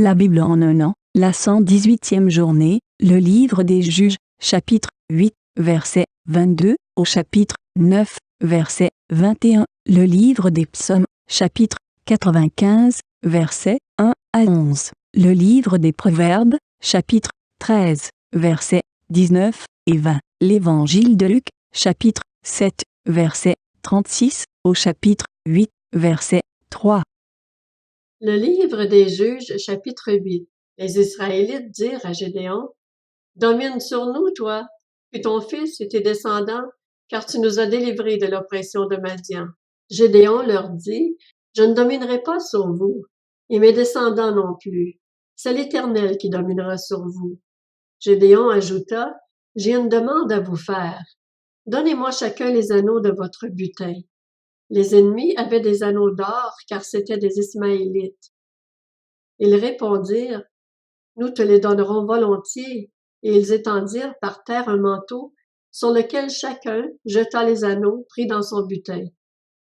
La Bible en un an, la 118e journée, le livre des Juges, chapitre 8, verset 22, au chapitre 9, verset 21, le livre des Psaumes, chapitre 95, versets 1 à 11, le livre des Proverbes, chapitre 13, versets 19 et 20, l'évangile de Luc, chapitre 7, verset 36, au chapitre 8, verset 3. Le livre des Juges, chapitre 8. Les Israélites dirent à Gédéon, « Domine sur nous, toi, puis ton fils et tes descendants, car tu nous as délivrés de l'oppression de Madian. » Gédéon leur dit, « Je ne dominerai pas sur vous, et mes descendants non plus. C'est l'Éternel qui dominera sur vous. » Gédéon ajouta, « J'ai une demande à vous faire. Donnez-moi chacun les anneaux de votre butin. » Les ennemis avaient des anneaux d'or, car c'étaient des Ismaélites. Ils répondirent, « Nous te les donnerons volontiers. » Et ils étendirent par terre un manteau, sur lequel chacun jeta les anneaux pris dans son butin.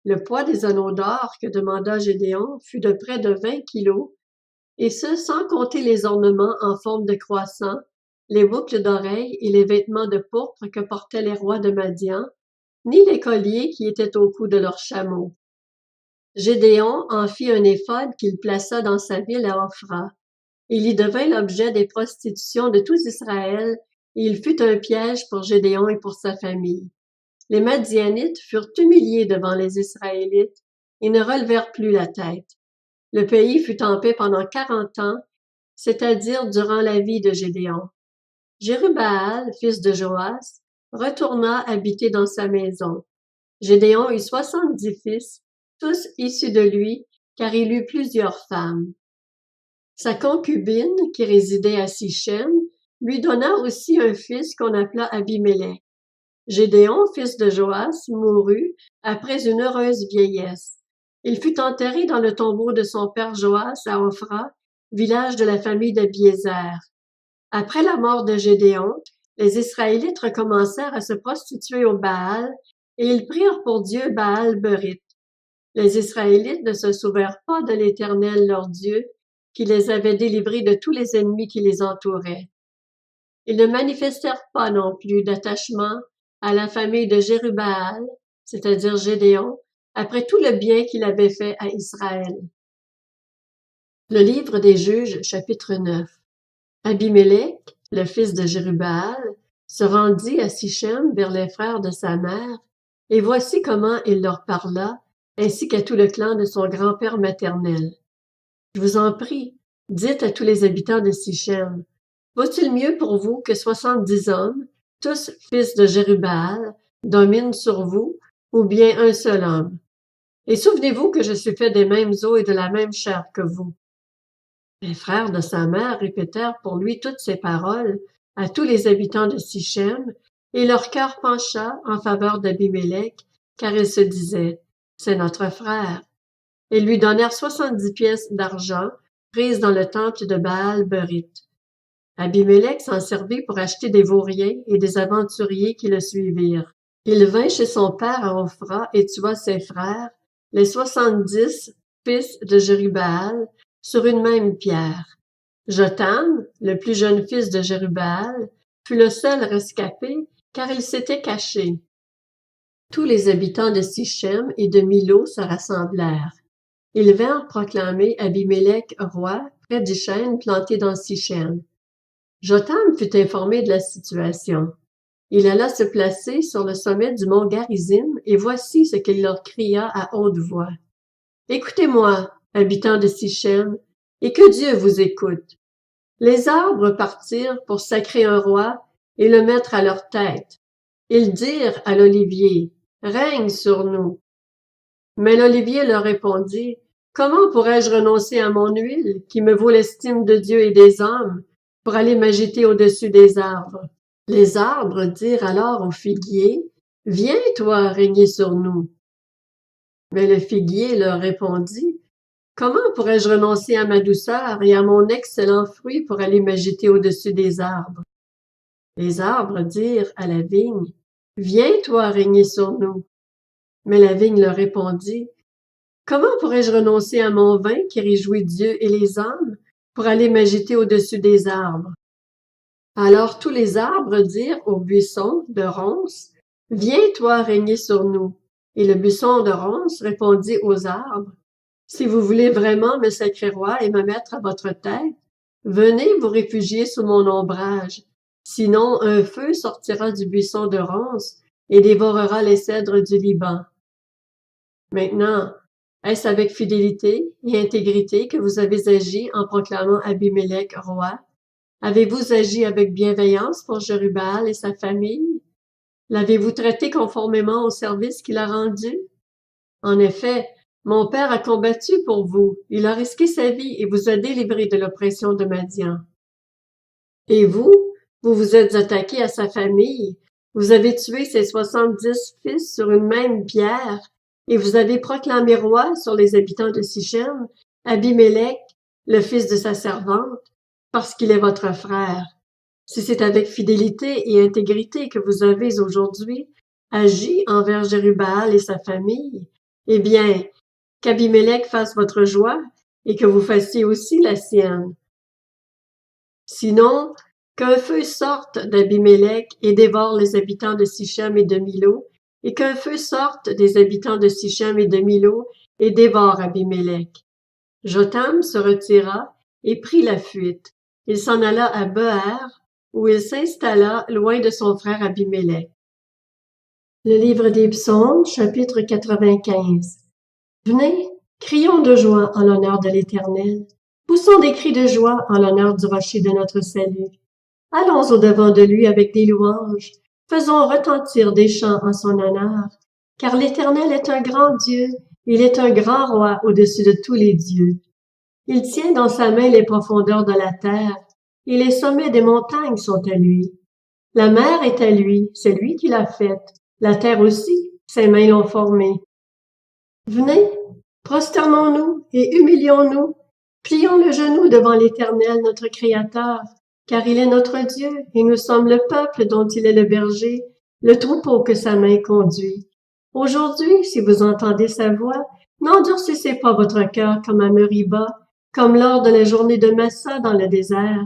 Le poids des anneaux d'or que demanda Gédéon fut de près de 20 kilos, et ce sans compter les ornements en forme de croissant, les boucles d'oreilles et les vêtements de pourpre que portaient les rois de Madian, ni les colliers qui étaient au cou de leurs chameaux. Gédéon en fit un éphod qu'il plaça dans sa ville à Ophra. Il y devint l'objet des prostitutions de tout Israël, et il fut un piège pour Gédéon et pour sa famille. Les Madianites furent humiliés devant les Israélites et ne relevèrent plus la tête. Le pays fut en paix pendant 40 ans, c'est-à-dire durant la vie de Gédéon. Jérubbaal, fils de Joas, retourna habiter dans sa maison. Gédéon eut 70 fils, tous issus de lui, car il eut plusieurs femmes. Sa concubine, qui résidait à Sichem, lui donna aussi un fils qu'on appela Abimélec. Gédéon, fils de Joas, mourut après une heureuse vieillesse. Il fut enterré dans le tombeau de son père Joas à Ophra, village de la famille d'Abiézer. Après la mort de Gédéon, les Israélites recommencèrent à se prostituer au Baal, et ils prirent pour Dieu Baal-Berith. Les Israélites ne se souvinrent pas de l'Éternel leur Dieu, qui les avait délivrés de tous les ennemis qui les entouraient. Ils ne manifestèrent pas non plus d'attachement à la famille de Jérubbaal, c'est-à-dire Gédéon, après tout le bien qu'il avait fait à Israël. Le livre des Juges, chapitre 9. Abimélec, le fils de Jérubbaal, se rendit à Sichem vers les frères de sa mère, et voici comment il leur parla, ainsi qu'à tout le clan de son grand-père maternel. « Je vous en prie, dites à tous les habitants de Sichem, vaut-il mieux pour vous que 70 hommes, tous fils de Jérubbaal, dominent sur vous, ou bien un seul homme? Et souvenez-vous que je suis fait des mêmes os et de la même chair que vous. » Les frères de sa mère répétèrent pour lui toutes ces paroles à tous les habitants de Sichem, et leur cœur pencha en faveur d'Abimélec, car ils se disaient, « C'est notre frère. » Ils lui donnèrent 70 pièces d'argent, prises dans le temple de Baal-Berith. Abimélec s'en servit pour acheter des vauriens et des aventuriers qui le suivirent. Il vint chez son père à Ophra et tua ses frères, les 70 fils de Jérubbaal, sur une même pierre. Jotham, le plus jeune fils de Jérubbaal, fut le seul rescapé, car il s'était caché. Tous les habitants de Sichem et de Milo se rassemblèrent. Ils vinrent proclamer Abimélec roi près du chêne planté dans Sichem. Jotham fut informé de la situation. Il alla se placer sur le sommet du mont Garizim, et voici ce qu'il leur cria à haute voix. « Écoutez-moi, habitants de Sichem, et que Dieu vous écoute. Les arbres partirent pour sacrer un roi et le mettre à leur tête. Ils dirent à l'olivier, « Règne sur nous. » Mais l'olivier leur répondit, « Comment pourrais-je renoncer à mon huile, qui me vaut l'estime de Dieu et des hommes, pour aller m'agiter au-dessus des arbres? » Les arbres dirent alors au figuier, « Viens, toi, régner sur nous. » Mais le figuier leur répondit, « Comment pourrais-je renoncer à ma douceur et à mon excellent fruit pour aller m'agiter au-dessus des arbres? » Les arbres dirent à la vigne, « Viens, toi, régner sur nous. » Mais la vigne leur répondit, « Comment pourrais-je renoncer à mon vin qui réjouit Dieu et les hommes pour aller m'agiter au-dessus des arbres. Alors tous les arbres dirent au buisson de ronces, viens toi régner sur nous. Et le buisson de ronces répondit aux arbres, si vous voulez vraiment me sacrer roi et me mettre à votre tête, venez vous réfugier sous mon ombrage. Sinon, un feu sortira du buisson de ronces et dévorera les cèdres du Liban. Maintenant, est-ce avec fidélité et intégrité que vous avez agi en proclamant Abimélec roi? Avez-vous agi avec bienveillance pour Jerubbaal et sa famille? L'avez-vous traité conformément au service qu'il a rendu? En effet, mon père a combattu pour vous, il a risqué sa vie et vous a délivré de l'oppression de Madian. Et vous, vous vous êtes attaqué à sa famille, vous avez tué ses 70 fils sur une même pierre, et vous avez proclamé roi sur les habitants de Sichem, Abimélec, le fils de sa servante, parce qu'il est votre frère. Si c'est avec fidélité et intégrité que vous avez aujourd'hui agi envers Jerubbaal et sa famille, eh bien, qu'Abimélec fasse votre joie et que vous fassiez aussi la sienne. Sinon, qu'un feu sorte d'Abimélec et dévore les habitants de Sichem et de Milo, et qu'un feu sorte des habitants de Sichem et de Milo et dévore Abimélec. Jotham se retira et prit la fuite. Il s'en alla à Beër, où il s'installa loin de son frère Abimélec. Le livre des Psaumes, chapitre 95. Venez, crions de joie en l'honneur de l'Éternel. Poussons des cris de joie en l'honneur du rocher de notre salut. Allons au-devant de lui avec des louanges. Faisons retentir des chants en son honneur. Car l'Éternel est un grand Dieu, il est un grand roi au-dessus de tous les dieux. Il tient dans sa main les profondeurs de la terre, et les sommets des montagnes sont à lui. La mer est à lui, c'est lui qui l'a faite. La terre aussi, ses mains l'ont formée. Venez, prosternons-nous et humilions-nous, plions le genou devant l'Éternel, notre Créateur, car il est notre Dieu, et nous sommes le peuple dont il est le berger, le troupeau que sa main conduit. Aujourd'hui, si vous entendez sa voix, n'endurcissez pas votre cœur comme à Meriba, comme lors de la journée de Massa dans le désert.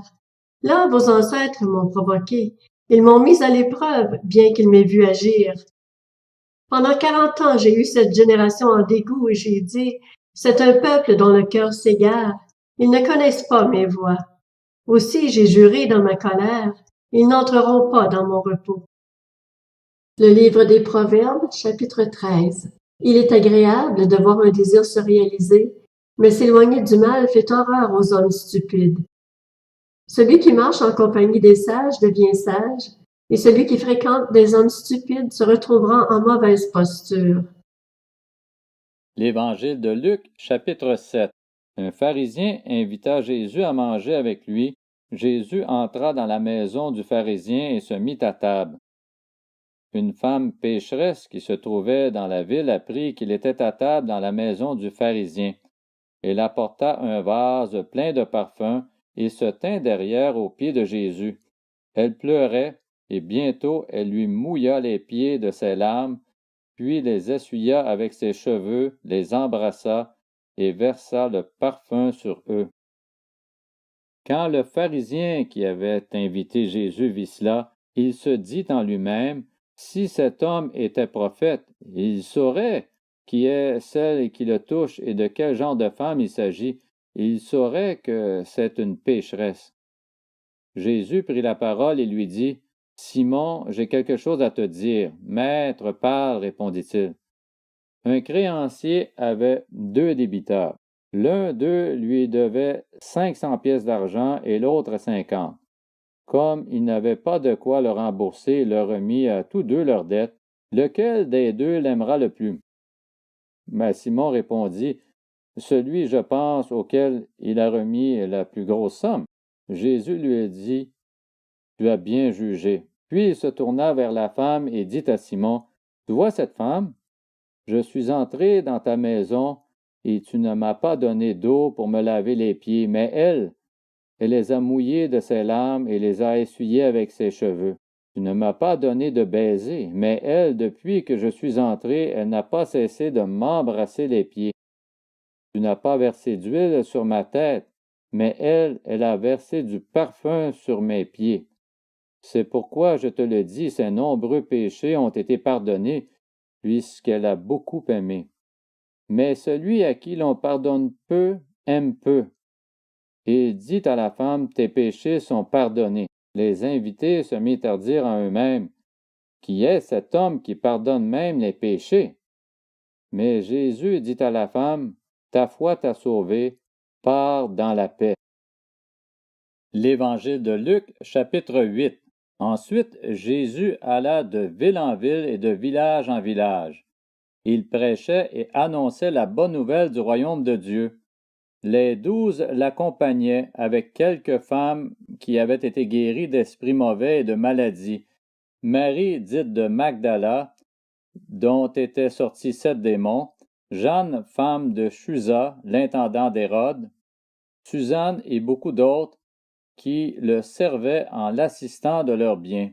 Là, vos ancêtres m'ont provoqué, ils m'ont mis à l'épreuve, bien qu'ils m'aient vu agir. Pendant 40 ans, j'ai eu cette génération en dégoût et j'ai dit, c'est un peuple dont le cœur s'égare. Ils ne connaissent pas mes voies. Aussi, j'ai juré dans ma colère, ils n'entreront pas dans mon repos. Le livre des Proverbes, chapitre 13. Il est agréable de voir un désir se réaliser, mais s'éloigner du mal fait horreur aux hommes stupides. Celui qui marche en compagnie des sages devient sage, et celui qui fréquente des hommes stupides se retrouvera en mauvaise posture. L'Évangile de Luc, chapitre 7. Un pharisien invita Jésus à manger avec lui. Jésus entra dans la maison du pharisien et se mit à table. Une femme pécheresse qui se trouvait dans la ville apprit qu'il était à table dans la maison du pharisien. Elle apporta un vase plein de parfums et se tint derrière aux pieds de Jésus. Elle pleurait, et bientôt elle lui mouilla les pieds de ses larmes, puis les essuya avec ses cheveux, les embrassa et versa le parfum sur eux. Quand le pharisien qui avait invité Jésus vit cela, il se dit en lui-même, si cet homme était prophète, il saurait qui est celle qui le touche et de quel genre de femme il s'agit. Il saurait que c'est une pécheresse. Jésus prit la parole et lui dit, Simon, j'ai quelque chose à te dire. Maître, parle, répondit-il. Un créancier avait 2 débiteurs. L'un d'eux lui devait 500 pièces d'argent et l'autre 50. Comme il n'avait pas de quoi le rembourser, il leur remit à tous 2 leurs dettes. Lequel des 2 l'aimera le plus? Mais Simon répondit, celui, je pense, auquel il a remis la plus grosse somme. Jésus lui dit, tu as bien jugé. Puis il se tourna vers la femme et dit à Simon, tu vois cette femme? Je suis entré dans ta maison et tu ne m'as pas donné d'eau pour me laver les pieds, mais elle les a mouillés de ses larmes et les a essuyés avec ses cheveux. Tu ne m'as pas donné de baiser, mais elle, depuis que je suis entré, elle n'a pas cessé de m'embrasser les pieds. Tu n'as pas versé d'huile sur ma tête, mais elle a versé du parfum sur mes pieds. C'est pourquoi je te le dis, ses nombreux péchés ont été pardonnés, puisqu'elle a beaucoup aimé. Mais celui à qui l'on pardonne peu, aime peu. Et il dit à la femme, tes péchés sont pardonnés. Les invités se mirent à dire en eux-mêmes, qui est cet homme qui pardonne même les péchés? Mais Jésus dit à la femme, ta foi t'a sauvée, pars dans la paix. L'Évangile de Luc, chapitre 8. Ensuite, Jésus alla de ville en ville et de village en village. Il prêchait et annonçait la bonne nouvelle du royaume de Dieu. Les 12 l'accompagnaient avec quelques femmes qui avaient été guéries d'esprits mauvais et de maladies. Marie, dite de Magdala, dont étaient sortis 7 démons, Jeanne, femme de Chuza, l'intendant d'Hérode, Suzanne et beaucoup d'autres qui le servaient en l'assistant de leurs biens.